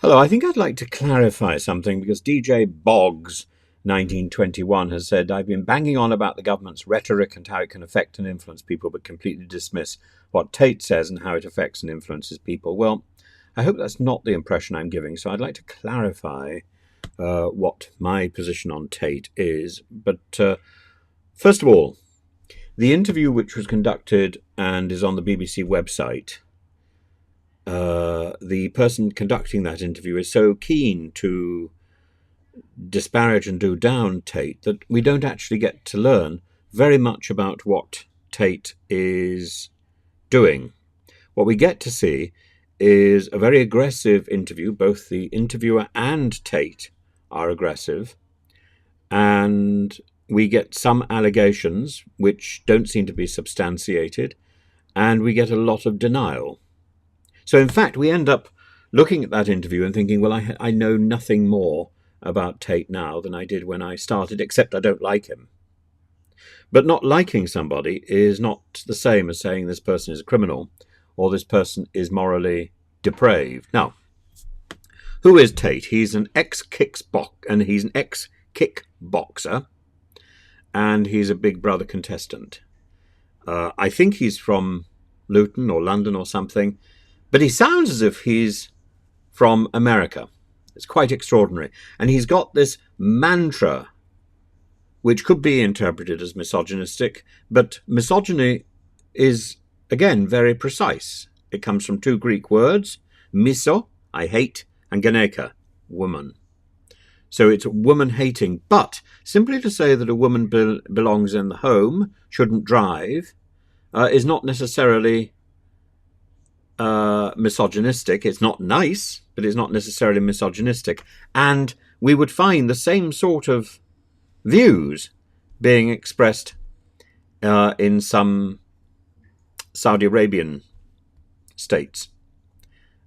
Hello, I think I'd like to clarify something because DJ Boggs 1921 has said, I've been banging on about the government's rhetoric and how it can affect and influence people, but completely dismiss what Tate says and how it affects and influences people. Well, I hope that's not the impression I'm giving, so I'd like to clarify what my position on Tate is. But first of all, the interview which was conducted and is on the BBC website, the person conducting that interview is so keen to disparage and do down Tate that we don't actually get to learn very much about what Tate is doing. What we get to see is a very aggressive interview. Both the interviewer and Tate are aggressive, and we get some allegations which don't seem to be substantiated, and we get a lot of denial. So in fact, we end up looking at that interview and thinking, well, I know nothing more about Tate now than I did when I started, except I don't like him. But not liking somebody is not the same as saying this person is a criminal or this person is morally depraved. Now, who is Tate? He's an ex-kickboxer, and he's a Big Brother contestant. I think he's from Luton or London or something, but he sounds as if he's from America. It's quite extraordinary. And he's got this mantra, which could be interpreted as misogynistic, but misogyny is, again, very precise. It comes from two Greek words, miso, I hate, and geneka, woman. So it's woman-hating. But simply to say that a woman belongs in the home, shouldn't drive, is not necessarily misogynistic. It's not nice, but it's not necessarily misogynistic. And we would find the same sort of views being expressed in some Saudi Arabian states,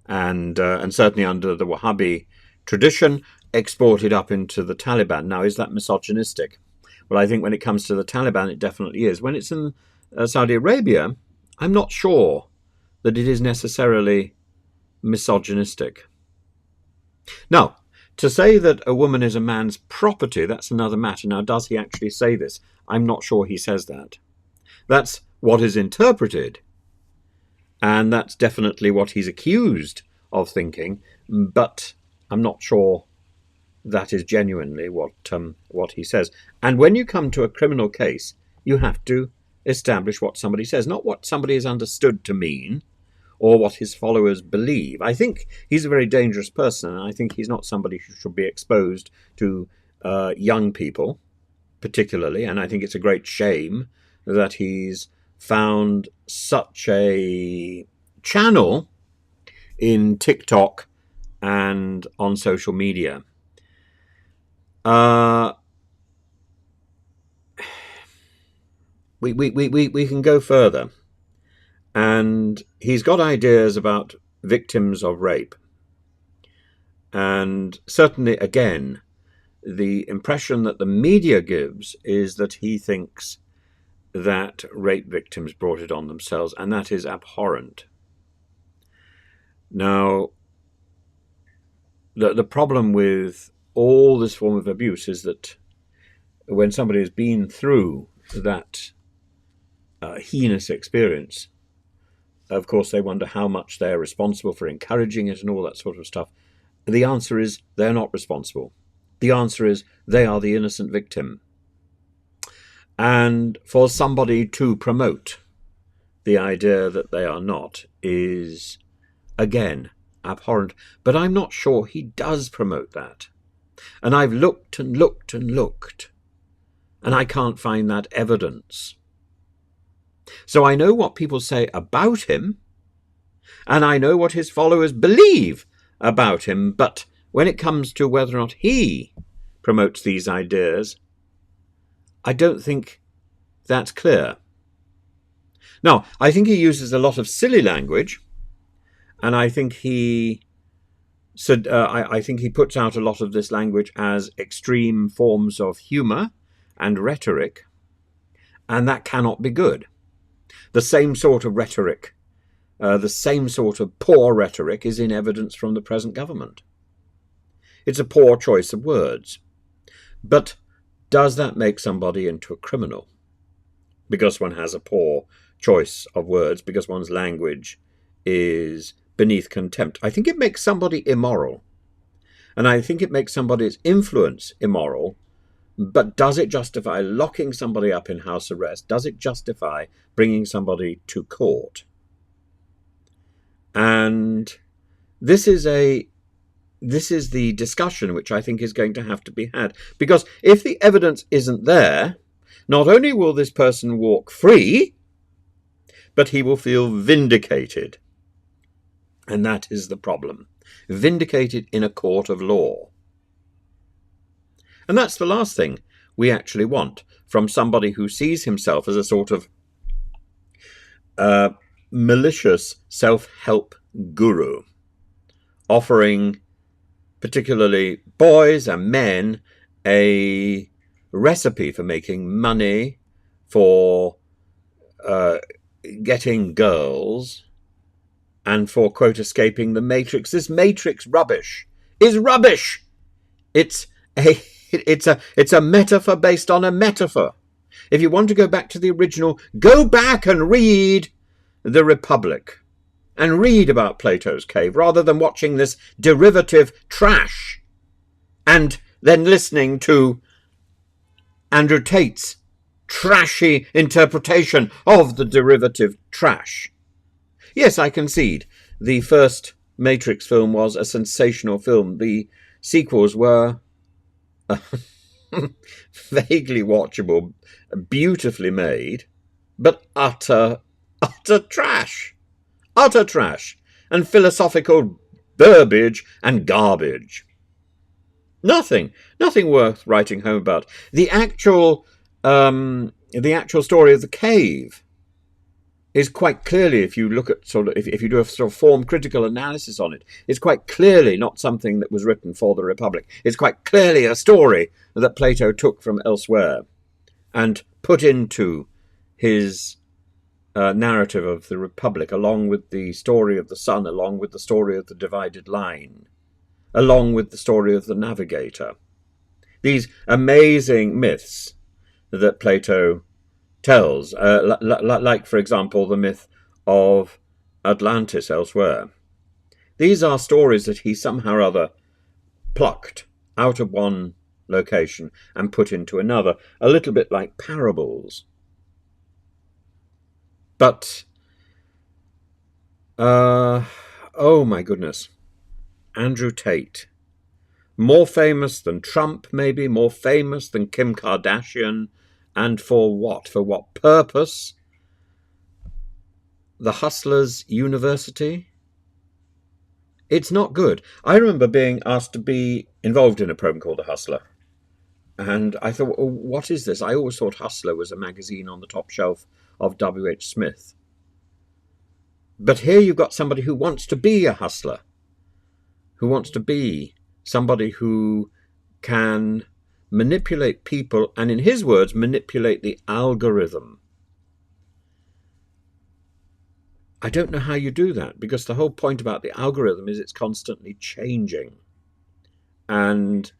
and certainly under the Wahhabi tradition, exported up into the Taliban. Now, is that misogynistic? Well, I think when it comes to the Taliban, it definitely is. When it's in Saudi Arabia, I'm not sure that it is necessarily misogynistic. Now, to say that a woman is a man's property, that's another matter. Now, does he actually say this? I'm not sure he says that. That's what is interpreted, and that's definitely what he's accused of thinking, but I'm not sure that is genuinely what he says. And when you come to a criminal case, you have to establish what somebody says, not what somebody is understood to mean or what his followers believe. I think he's a very dangerous person, and I think he's not somebody who should be exposed to young people particularly, and I think it's a great shame that he's found such a channel in TikTok and on social media. We can go further. And he's got ideas about victims of rape. And certainly, again, the impression that the media gives is that he thinks that rape victims brought it on themselves, and that is abhorrent. Now, the problem with all this form of abuse is that when somebody has been through that heinous experience, of course, they wonder how much they're responsible for encouraging it and all that sort of stuff. The answer is they're not responsible. The answer is they are the innocent victim. And for somebody to promote the idea that they are not is, again, abhorrent. But I'm not sure he does promote that. And I've looked and looked and looked, and I can't find that evidence. So I know what people say about him, and I know what his followers believe about him, but when it comes to whether or not he promotes these ideas, I don't think that's clear. Now, I think he uses a lot of silly language, and I think he puts out a lot of this language as extreme forms of humour and rhetoric, and that cannot be good. The same sort of rhetoric, the same sort of poor rhetoric is in evidence from the present government. It's a poor choice of words. But does that make somebody into a criminal? Because one has a poor choice of words, because one's language is beneath contempt. I think it makes somebody immoral. And I think it makes somebody's influence immoral. But does it justify locking somebody up in house arrest? Does it justify bringing somebody to court? And this is the discussion which I think is going to have to be had. Because if the evidence isn't there, not only will this person walk free, but he will feel vindicated. And that is the problem. Vindicated in a court of law. And that's the last thing we actually want from somebody who sees himself as a sort of malicious self-help guru, offering particularly boys and men a recipe for making money, for getting girls, and for, quote, escaping the matrix. This matrix rubbish is rubbish. It's a metaphor based on a metaphor. If you want to go back to the original, go back and read The Republic and read about Plato's cave, rather than watching this derivative trash and then listening to Andrew Tate's trashy interpretation of the derivative trash. Yes, I concede the first Matrix film was a sensational film. The sequels were vaguely watchable, beautifully made, but utter trash. Utter trash and philosophical burbage and garbage. Nothing worth writing home about. The actual story of the cave is quite clearly, if you look at if you do a sort of form critical analysis on it, it's quite clearly not something that was written for the Republic. It's quite clearly a story that Plato took from elsewhere and put into his narrative of the Republic, along with the story of the sun, along with the story of the divided line, along with the story of the navigator. These amazing myths that Plato tells, like, for example, the myth of Atlantis elsewhere. These are stories that he somehow or other plucked out of one location and put into another, a little bit like parables. But, oh my goodness, Andrew Tate, more famous than Trump, maybe, more famous than Kim Kardashian, and for what? For what purpose? The Hustlers University? It's not good. I remember being asked to be involved in a program called The Hustler. And I thought, well, what is this? I always thought Hustler was a magazine on the top shelf of W.H. Smith. But here you've got somebody who wants to be a hustler, who wants to be somebody who can manipulate people, and in his words, manipulate the algorithm. I don't know how you do that, because the whole point about the algorithm is it's constantly changing. And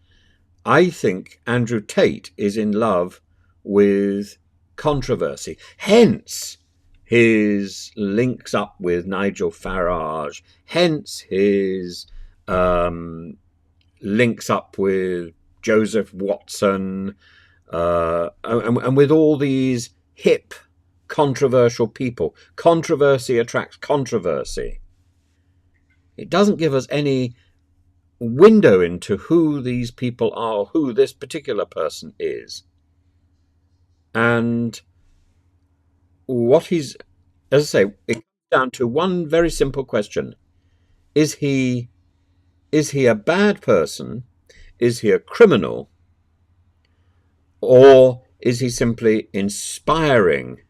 I think Andrew Tate is in love with controversy. Hence his links up with Nigel Farage. Hence his links up with Joseph Watson, and with all these hip, controversial people. Controversy attracts controversy. It doesn't give us any window into who these people are, who this particular person is. And what he's, as I say, it comes down to one very simple question. Is he a bad person? Is he a criminal? Or is he simply inspiring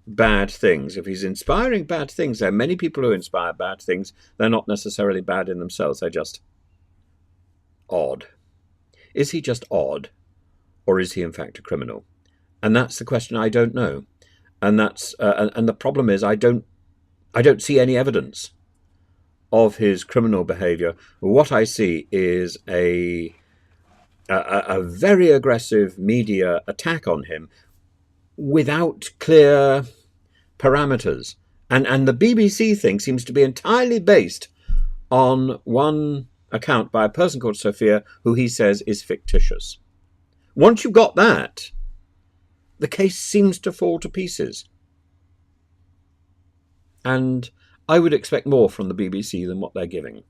bad things? If he's inspiring bad things, there are many people who inspire bad things. They're not necessarily bad in themselves. They're just odd. Is he just odd? Or is he in fact a criminal? And that's the question I don't know. And that's and the problem is I don't see any evidence of his criminal behaviour, what I see is a very aggressive media attack on him without clear parameters. And the BBC thing seems to be entirely based on one account by a person called Sophia, who he says is fictitious. Once you've got that, the case seems to fall to pieces. And I would expect more from the BBC than what they're giving.